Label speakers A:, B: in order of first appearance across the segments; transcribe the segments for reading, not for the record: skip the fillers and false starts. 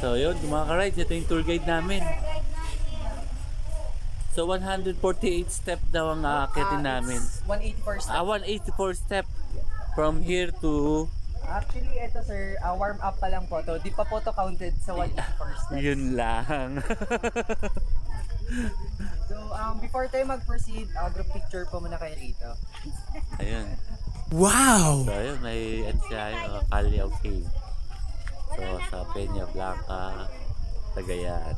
A: So yun, mga ka-rides, ito yung tour guide namin. So 148 step daw ang aakyatin namin.
B: 184 step.
A: 184 step from here to...
B: Actually, ito sir, warm up pa lang po to. Di pa po to counted sa 184 steps.
A: Yun lang.
B: So, before tayo mag-proceed, group picture po muna kayo rito.
A: Ayun.
C: Wow!
A: So ayun, may Callao Cave. So sa Peña Blanca, Cagayan.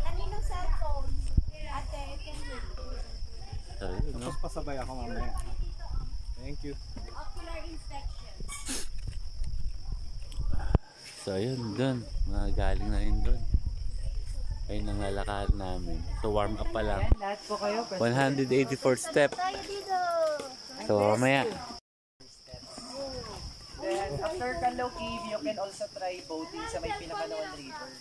D: Kaninong cellphone? Ate, can you?
A: So yun, no?
C: Tapos pasabay ako mamaya. Thank you.
D: Ocular inspection.
A: So yun, dun. Mga galing na yun dun. Ayun ang lalakad namin. So warm up pa lang.
B: Ayan, lahat po kayo.
A: 184 step.
D: Tayo dito.
A: So mamaya.
B: Then, after Callao Cave, you can also try boating sa may Pinakalawan River.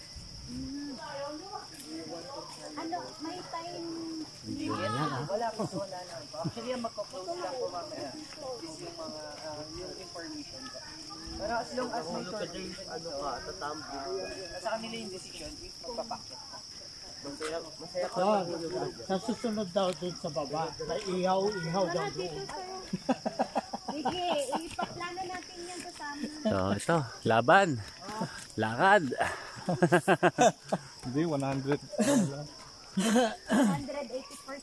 D: Ano, may time.
B: Wala po, wala na po. Actually, ang magko-close lang po mamaya is yung mga yung information ko. Pero as long as may coordination ito, sa kanila yung decision if magpapakit.
E: Sa susunod daw dun sa baba, na ihaw daw doon.
D: Sige, ipaplano natin yan kasama.
A: So ito, laban. Lakad.
C: Hindi, 100.
D: 184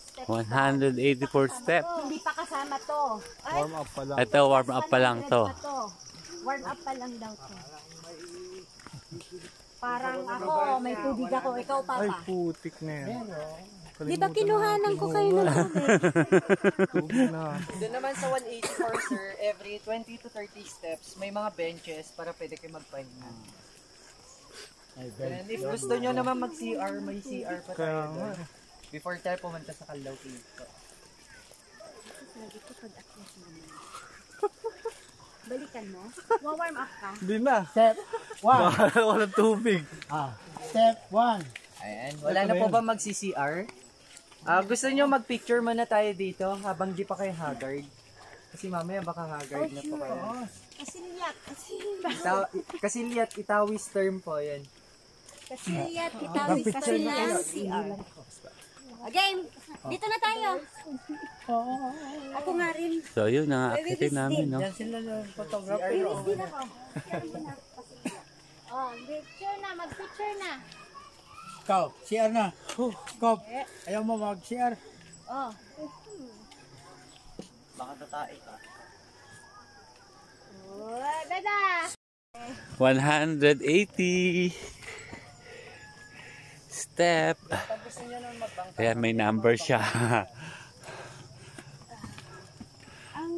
D: steps.
A: 184 step.
D: Hindi pa kasama to. Ay,
C: Warm up pa lang.
A: Ito, warm up pa lang to.
D: Warm up pa lang daw to. Parang ako, may tubig ako. Ikaw,
C: Ay,
D: Papa.
C: putik na yan.
D: Di ba kinuhanan ko kayo ng tubig?
C: Tubig na.
B: Doon naman sa 184 sir, every 20 to 30 steps, may mga benches para pwede kayo magpahinga. And if gusto nyo naman mag-CR, may CR pa tayo doon. Before tayo pumunta sa Callao Cave.
D: Balikan mo? Warm up ka?
C: Hindi na.
E: Step 1.
C: Walang tubig.
E: Step 1.
B: Ayan, wala na po ba mag-CR? Gusto nyo mag-picture muna tayo dito habang di pa kayo haggard? Kasi mamaya baka haggard na po kayo.
D: Kasiliyat.
B: Kasiliat, itawis term po yan.
D: Kasiliyat, itawis. Kasiliyat. Again, dito na tayo. Ako nga rin.
A: So yun, nakakita namin, no?
B: Yan sila ng photographer.
D: Iris din ako. Oh, picture na, mag-picture na.
E: Ikaw, CR na. Ikaw, ayaw mo mag-CR.
D: Oh.
B: Baka tatae ka.
D: Oh, dada.
A: 180 step.
B: Pag gusto nyo nang magbangka,
A: Kaya may number siya.
D: Ang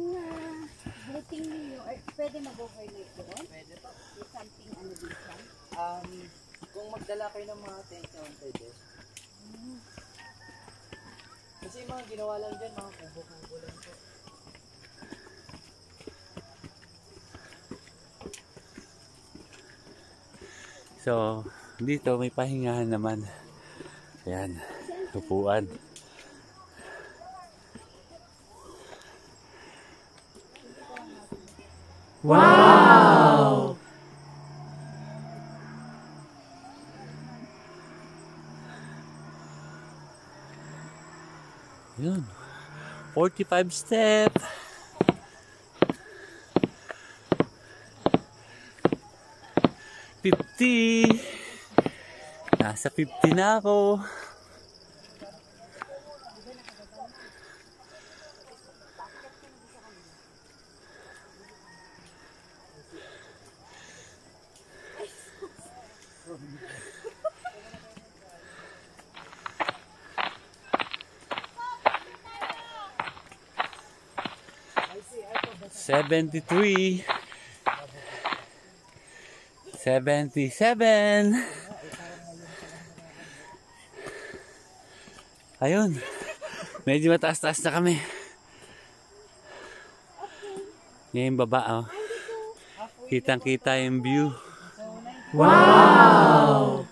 D: booking ninyo, pwede mag-overnight doon?
B: pwede pa.
D: May something ano din siya?
B: Kung magdala kayo ng mga tent naman pwede. Kasi yung mga ginawa lang dyan, mga kubo-kubo lang po.
A: So, dito may pahingahan naman. Ayan, upuan.
E: Wow!
A: Yun. 45 step. Nasa 50 na ako. $73, $77. Ayun. Medyo mataas-taas na kami. Yan yung baba, oh. Kitang-kita yung view.
E: Wow!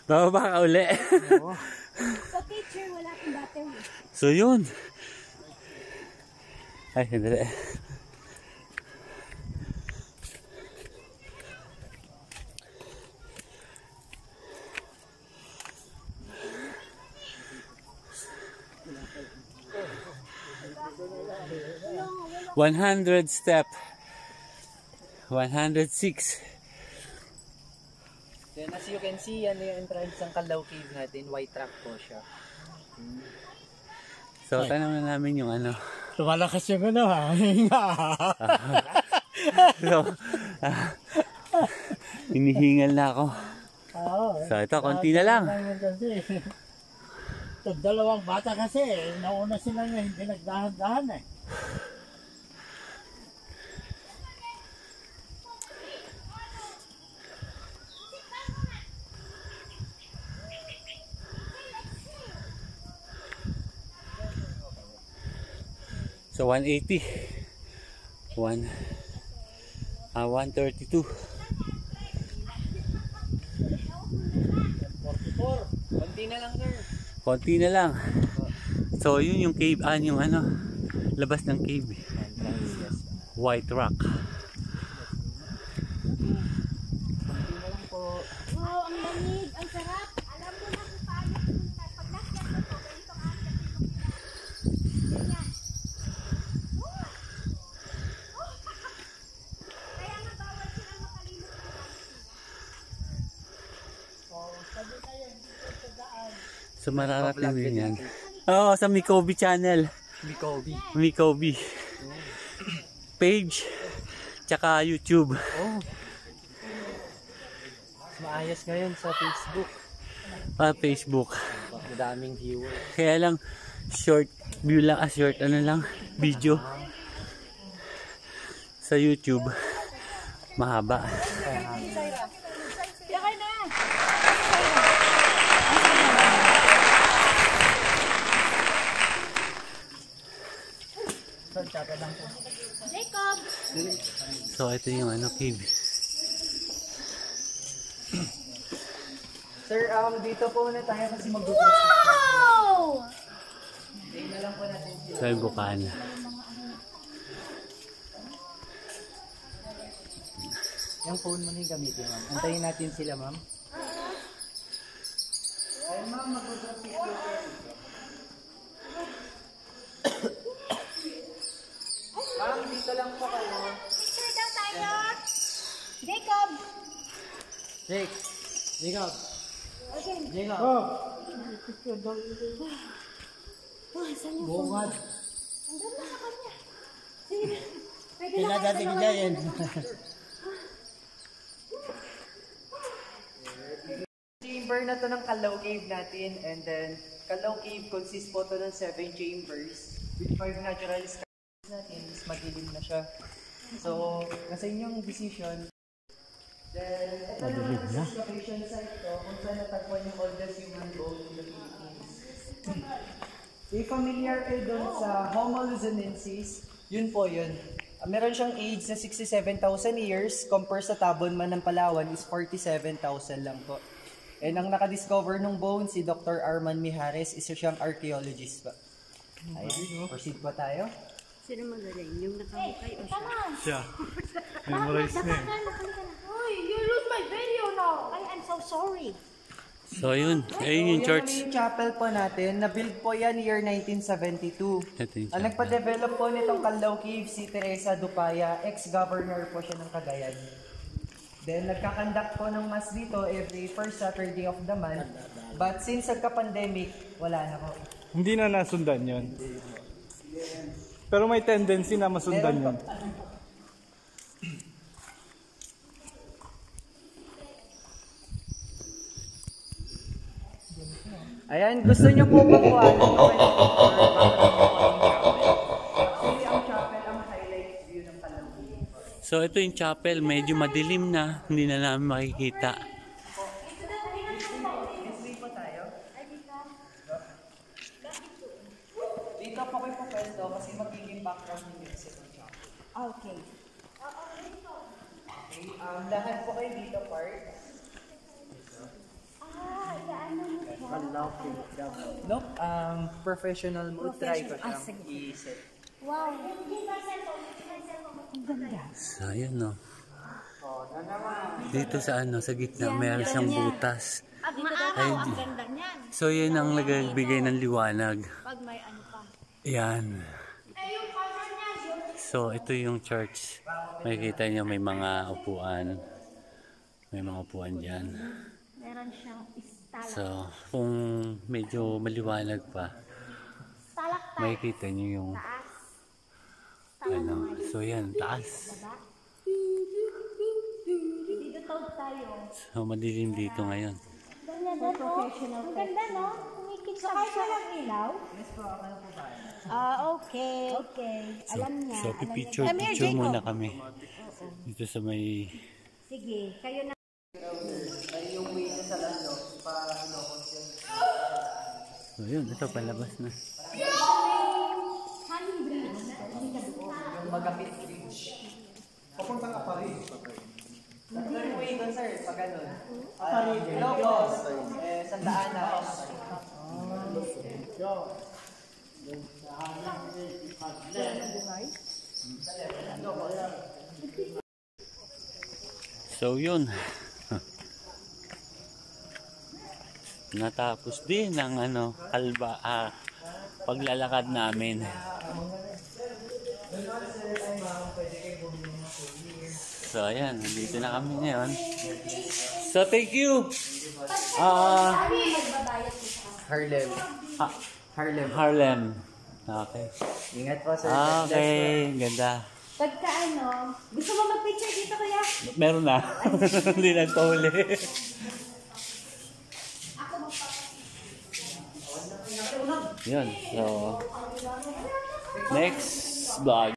A: Bababa ka uli.
D: Sa picture, wala akong battery.
A: So yun. Ay, hindi.
D: No,
A: 100 step. 106.
B: Then as you can see, yan yung entrance ng Kalaw Cave natin. White rock po siya.
A: So, tanong na namin yung ano.
E: Lumalakas yung ano ha.
A: So, hinihingal na ako.
E: Oo.
A: So, ito, konti na lang.
E: Kasi, ito, dalawang bata kasi, nauna sila nga, hindi nagdahan-dahan eh.
A: So 180. 132.
E: 44.
B: Konti na lang, sir.
A: Konti na lang. So yun yung cave, yung ano, labas ng cave.
B: Entrance, yes.
A: White rock.
B: Konti na lang po.
D: wow, ang lamig, ang sarap. Alam mo na kung paano pumunta. Pag nakyat mo to, ganito ka ang ganyan. Kaya nga bawal silang makalimot ng
A: So mararating din yan. Oo, sa Mikobi channel.
B: Mikobi.
A: Mikobi. Page. Tsaka YouTube.
B: Oh. Mas maayos ngayon sa Facebook.
A: Facebook.
B: Madaming viewers.
A: Kaya lang, short view lang, short ano lang, video. Sa YouTube, mahaba.
D: Yakay na. Jacob!
A: So, ito yung ano, cave.
B: Sir, dito po muna tayo kasi mag-grocery.
D: Wow!
B: Tingnan na lang po natin sila.
A: Sa Bukana.
B: Yung phone mo na yung gamitin, ma'am. Antayin natin sila, ma'am. Ay, ma'am, mag-grocery po. Ma'am, dito lang po kayo.
D: Picture daw tayo. Jacob!
B: Jake. Jacob. Jacob.
E: Oh,
D: Oh, saan yung phone?
E: bungad.
D: Andun na sa kanya. Sige. Pwede na
E: Kailan
D: kayo
E: dati
D: dalawa.
E: ganyan.
B: Chamber na to ng Kalaw Cave natin, and then Kalaw Cave consists po to ng 7 chambers with 5 natural stars natin. Mas madilim na siya. So, nasa inyong decision. Then, ito naman ang excavation site ko kung saan natagpuan yung oldest human bone in the Philippines. If familiar kayo doon sa Homo luzonensis, yun po yun. Meron siyang age na 67,000 years, compare sa Tabon man ng Palawan is 47,000 lang po. And ang nakadiscover ng bone, si Dr. Arman Mijares, isa siyang archaeologist ba. Ayun, proceed pa tayo.
F: Sino magaling? Yung nakahukay o siya?
D: Come on.
C: Siya. Memorize na eh.
D: Uy, you lose my video now. I'm so sorry.
A: So, yun. Ayun yung
B: Yan
A: church.
B: naman yung chapel po natin. Na-build po yan year 1972.
A: Ito yung
B: Ang
A: chapel.
B: nagpa-develop po nitong Kalaw Cave, si Teresa Dupaya, ex-governor po siya ng Cagayan. Then, nagkakandak po ng mass dito every first Saturday of the month. But since nagka-pandemic, wala na po.
C: Hindi na nasundan yun. Pero may tendency na masundan yun.
B: Ayan, gusto niyo po ba po ano? Actually, ang chapel ang highlight view ng Kalaw Cave.
A: So, ito yung chapel. Medyo madilim na. Hindi na namin makikita.
B: Sleep po tayo. Dito po kayo po pwesto kasi magiging background niyo sa itong chapel.
D: Okay.
B: Okay, lahat po kayo dito part. Nope, professional mode. Try ko siyang i-set.
D: Wow. Ang ganda.
A: So, ayan no. Dito sa ano, sa gitna, mayroon siyang butas.
D: At maaraw, ang ganda niyan.
A: So, yan ang nagbigay ng liwanag.
D: Pag may ano pa.
A: Yan. So, ito yung church. Makikita niyo may mga upuan. May mga upuan dyan.
D: Meron siyang stalactite.
A: So, kung medyo maliwanag pa, makikita niyo yung ano. So, yan, taas.
D: Dito tayo.
A: So, madilim dito ngayon.
D: Professional. Ang ganda, no? Kumikita ka siya ng ilaw? Okay. Okay. Alam niya.
A: So, picture muna kami. Dito sa may...
D: Sige, kayo na.
A: So, yun. Ito, palabas na.
B: Magapit bridge. Papuntang Aparig. Yung way doon, sir, pag ganun. Hello, boss. Sandaan na.
A: So, yun. Natapos din ang ano, paglalakad namin. So, ayan. Nandito na kami ngayon. So, thank you.
B: Harlem.
A: Harlem. Okay.
B: Ingat po, sir.
A: Okay. Ganda.
D: Pagka ano, gusto mo mag-picture dito kuya?
A: Meron na. Hindi nagpahuli. Yun. So, next vlog.